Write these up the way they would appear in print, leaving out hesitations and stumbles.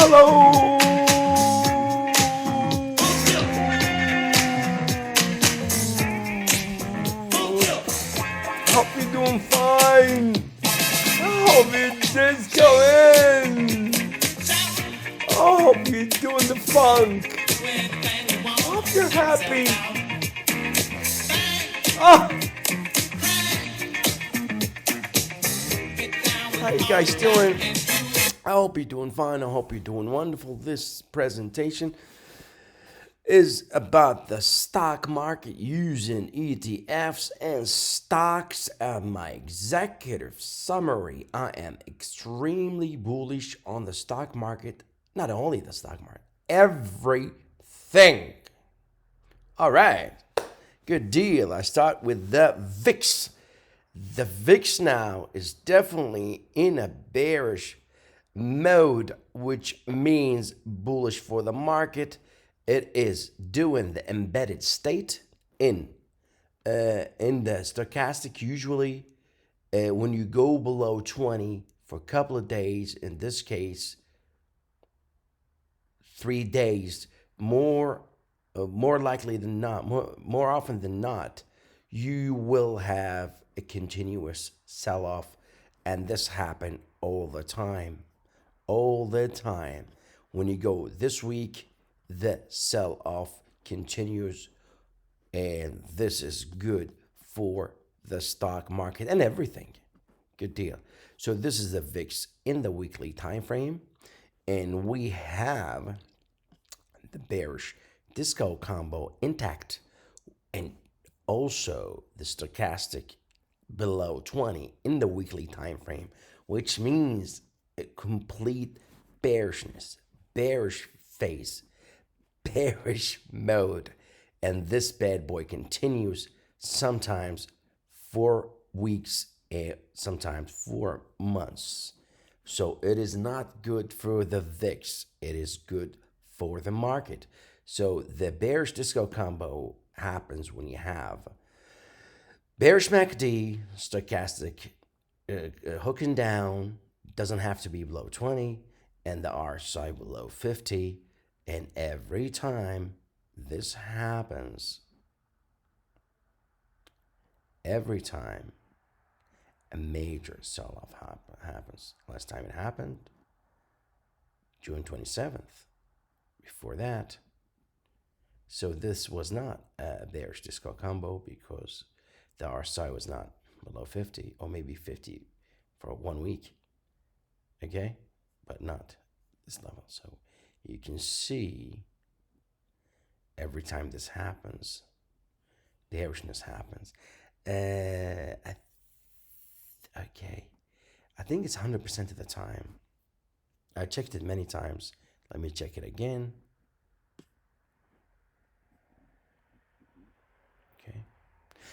Hello. Hope you're doing fine. I hope you're discoing. I hope you're doing the funk. I hope you're happy. Oh, how you guys doing? I hope you're doing fine. I hope you're doing wonderful. This presentation is about the stock market using ETFs and stocks. My executive summary: I am extremely bullish on the stock market. Not only the stock market, everything. All right, good deal. I start with the VIX. The VIX now is definitely in a bearish mode, which means bullish for the market. It is doing the embedded state in the stochastic. Usually, when you go below 20 for a couple of days, in this case, 3 days, more likely than not, more often than not, you will have a continuous sell-off, and this happen all the time. When you go this week, the sell-off continues, and this is good for the stock market and everything. Good deal. So this is the VIX in the weekly time frame, and we have the bearish disco combo intact, and also the stochastic below 20 in the weekly time frame, which means a complete bearishness, bearish phase, bearish mode. And this bad boy continues sometimes 4 weeks and sometimes 4 months. So it is not good for the VIX. It is good for the market. So the bearish disco combo happens when you have bearish MACD, stochastic hooking down, doesn't have to be below 20, and the RSI below 50. And every time this happens, every time a major sell-off happens. Last time it happened, June 27th. Before that, so this was not a bearish disco combo because the RSI was not below 50, or maybe 50 for 1 week. Okay, but not this level. So you can see every time this happens, bearishness happens. Okay, I think it's 100% of the time. I checked it many times. Let me check it again. Okay,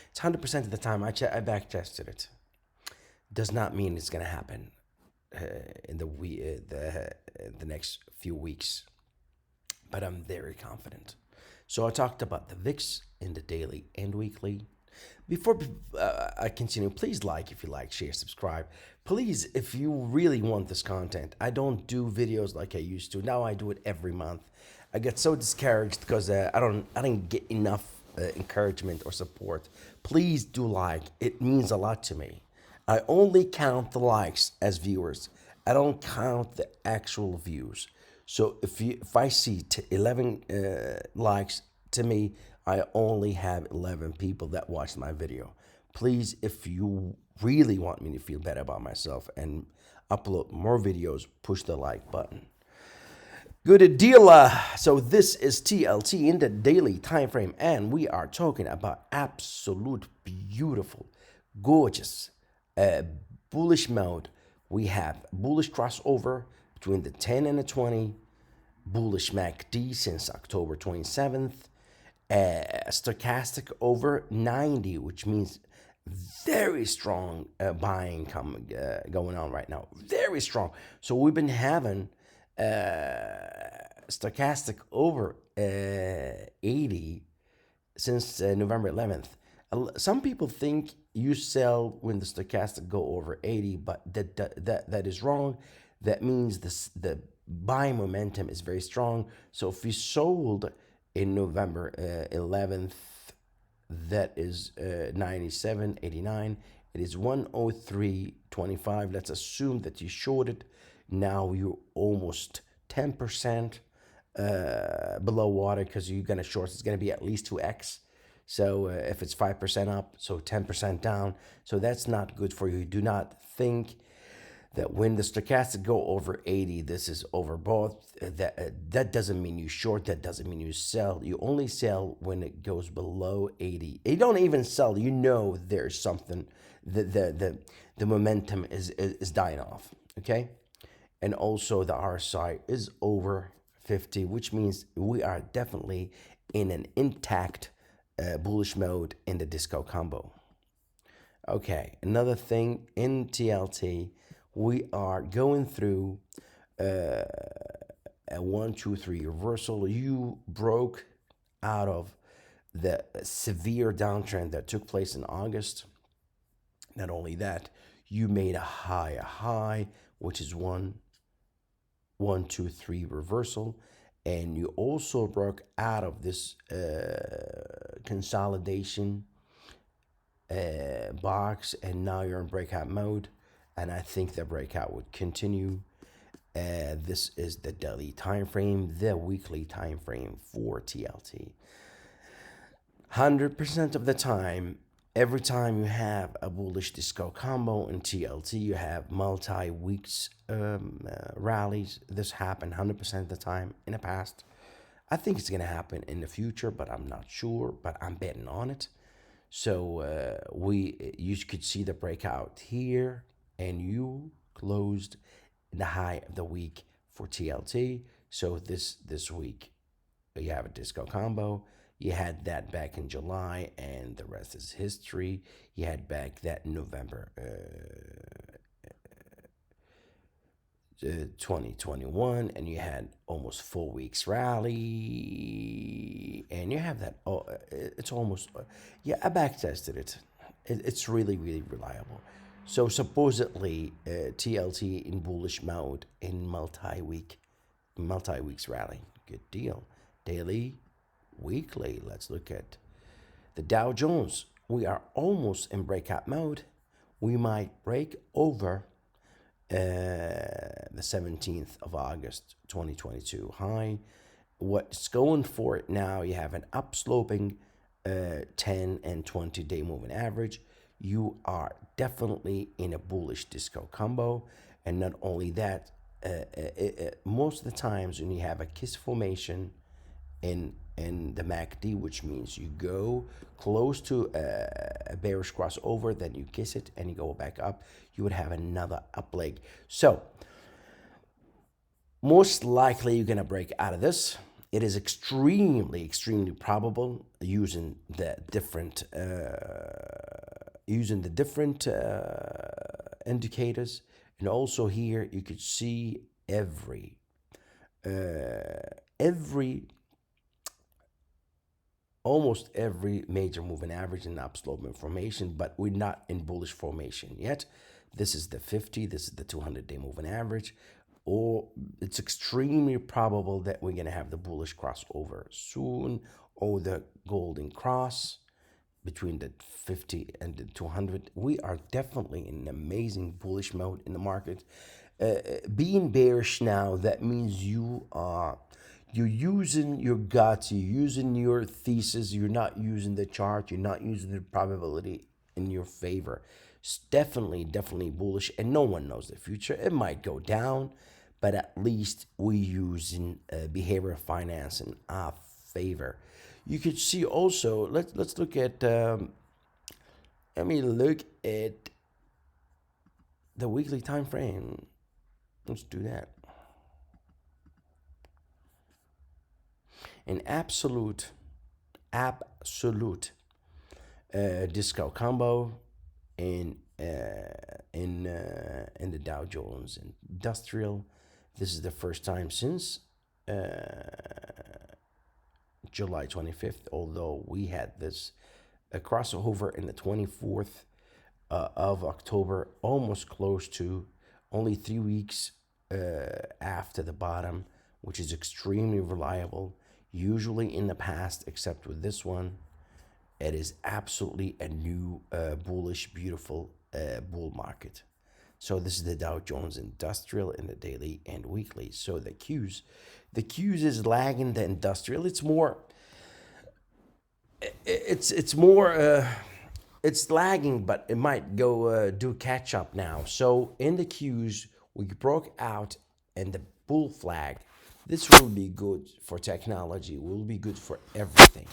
it's 100% of the time. I back tested it. Does not mean it's gonna happen in the next few weeks, but I'm very confident. So I talked about the VIX in the daily and weekly. Before I continue, please like if you like, share, subscribe. Please, if you really want this content, I don't do videos like I used to. Now I do it every month. I get so discouraged because I didn't get enough encouragement or support. Please do like. It means a lot to me. I only count the likes as viewers. I don't count the actual views. So if I see 11 likes, to me, I only have 11 people that watched my video. Please, if you really want me to feel better about myself and upload more videos, push the like button. Good deal. So this is TLT in the daily time frame, and we are talking about absolute beautiful, gorgeous, bullish mode. We have bullish crossover between the 10 and the 20, bullish MACD since October 27th, stochastic over 90, which means very strong buying going on right now. Very strong. So we've been having stochastic over 80 since November 11th. Some people think you sell when the stochastic go over 80, but that is wrong. That means the buying momentum is very strong. So if we sold in November 11th, that is 97.89. It is 103.25. Let's assume that you shorted. Now you're almost 10% below water because you're gonna short. It's gonna be at least 2x. So if it's 5% up, so 10% down. So that's not good for you. Do not think that when the stochastic go over 80, this is overbought. That doesn't mean you short. That doesn't mean you sell. You only sell when it goes below 80. You don't even sell. You know there's something. The momentum is dying off. Okay, and also the RSI is over 50, which means we are definitely in an intact bullish mode in the disco combo. Okay, another thing in TLT, we are going through a 1, 2, 3 reversal. You broke out of the severe downtrend that took place in August. Not only that, you made a high, which is 1, 2, 3 reversal, and you also broke out of this consolidation box, and now you're in breakout mode, and I think the breakout would continue. This is the daily time frame, the weekly time frame for TLT. 100% of the time, every time you have a bullish disco combo in TLT, you have multi-weeks rallies. This happened 100% of the time in the past. I think it's going to happen in the future, but I'm not sure, but I'm betting on it. So you could see the breakout here, and you closed in the high of the week for TLT. So this week you have a disco combo. You had that back in July, and the rest is history. You had back that in November 2021, and you had almost 4 weeks rally, and you have that. Oh, it's almost yeah. I back tested it. It's really reliable. So supposedly TLT in bullish mode in multi-weeks rally. Good deal. Daily, weekly. Let's look at the Dow Jones. We are almost in breakout mode. We might break over the 17th of August 2022 high. What's going for it now, you have an upsloping 10 and 20 day moving average. You are definitely in a bullish disco combo. And not only that, most of the times when you have a kiss formation in the MACD, which means you go close to a bearish crossover, then you kiss it and you go back up, you would have another up leg. So most likely you're going to break out of this. It is extremely probable using the different indicators. And also here you could see every almost every major moving average in upsloping formation, but we're not in bullish formation yet. This is the 50, this is the 200-day moving average, or it's extremely probable that we're going to have the bullish crossover soon, or the golden cross between the 50 and the 200. We are definitely in an amazing bullish mode in the market. Being bearish now, that means you're using your guts, you're using your thesis, you're not using the chart, you're not using the probability in your favor. It's definitely bullish, and no one knows the future. It might go down, but at least we're using behavioral finance in our favor. You could see also, let's look at, let me look at the weekly time frame. Let's do that. An absolute disco combo in the Dow Jones Industrial. This is the first time since July 25th, although we had this crossover in the 24th of October, almost close to only 3 weeks after the bottom, which is extremely reliable. Usually in the past, except with this one, it is absolutely a new bullish, beautiful bull market. So this is the Dow Jones Industrial in the daily and weekly. So the Qs is lagging the industrial. It's more it's lagging, but it might go do catch up now. So in the Qs, we broke out and the bull flag. This will be good for technology. Will be good for everything,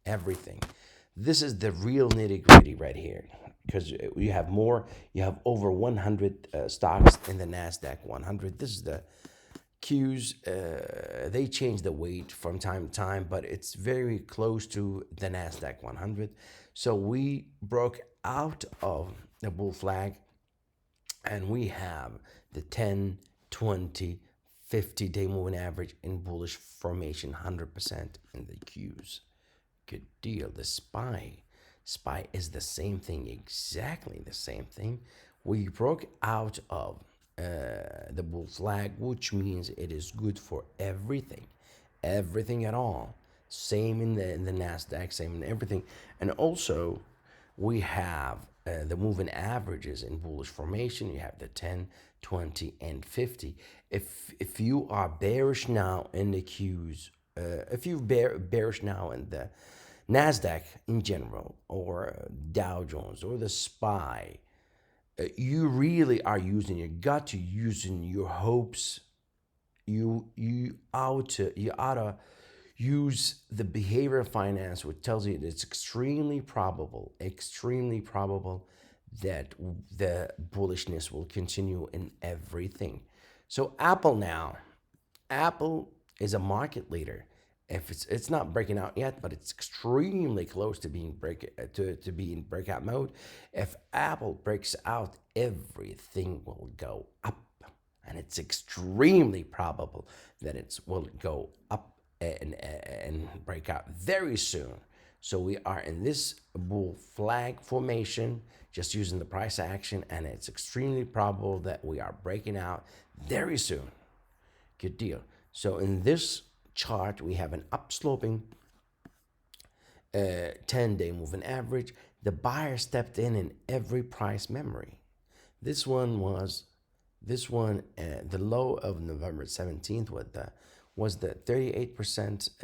everything. This is the real nitty gritty right here, because you have more. You have over 100 stocks in the Nasdaq 100. This is the Qs. They change the weight from time to time, but it's very close to the Nasdaq 100. So we broke out of the bull flag, and we have the 10, 20, 50-day moving average in bullish formation, 100% in the Qs. Good deal. The SPY is the same thing, exactly the same thing. We broke out of the bull flag, which means it is good for everything, everything at all. Same in the Nasdaq, same in everything. And also, we have the moving averages in bullish formation. You have the 10, 20, and 50. If you are bearish now in the Qs, if you bearish now in the Nasdaq in general, or Dow Jones, or the SPY, you really are using your gut, to using your hopes. You ought to use the behavioral finance, which tells you that it's extremely probable that the bullishness will continue in everything. So Apple is a market leader. If it's not breaking out yet, but it's extremely close to being to be in breakout mode. If Apple breaks out, everything will go up, and it's extremely probable that it will go up and break out very soon. So we are in this bull flag formation, just using the price action, and it's extremely probable that we are breaking out very soon. Good deal. So in this chart, we have an upsloping 10-day moving average. The buyer stepped in every price memory. This one, the low of November 17th was the 38%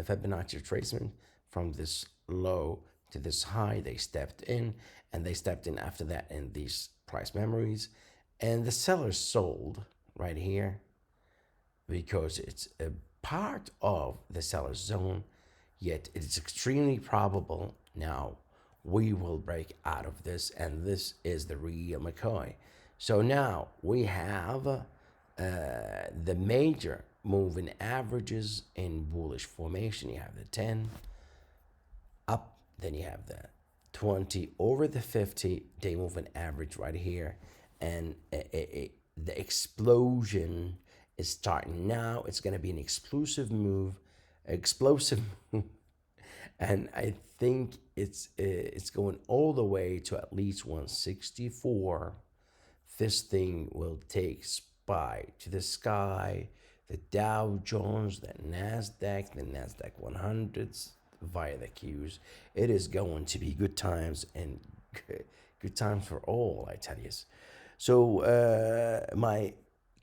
Fibonacci retracement from this low to this high. They stepped in, and they stepped in after that in these price memories. And the sellers sold right here because it's a part of the seller's zone, yet it's extremely probable now we will break out of this, and this is the real McCoy. So now we have the major moving averages in bullish formation. You have the 10 up, then you have the 20 over the 50-day moving average right here, and the explosion is starting now. It's going to be an explosive move, and I think it's going all the way to at least 164. This thing will take SPY to the sky, the Dow Jones, the Nasdaq 100s via the Qs. It is going to be good times, and good times for all, I tell you. So my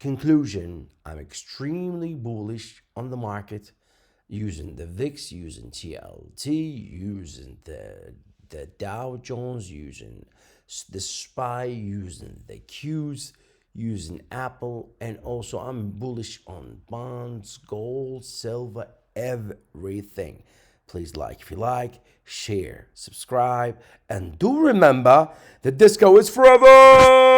conclusion, I'm extremely bullish on the market, using the VIX, using TLT, using the Dow Jones, using the SPY, using the Qs, using Apple, and also I'm bullish on bonds, gold, silver, everything. Please like if you like, share, subscribe, and do remember that disco is forever!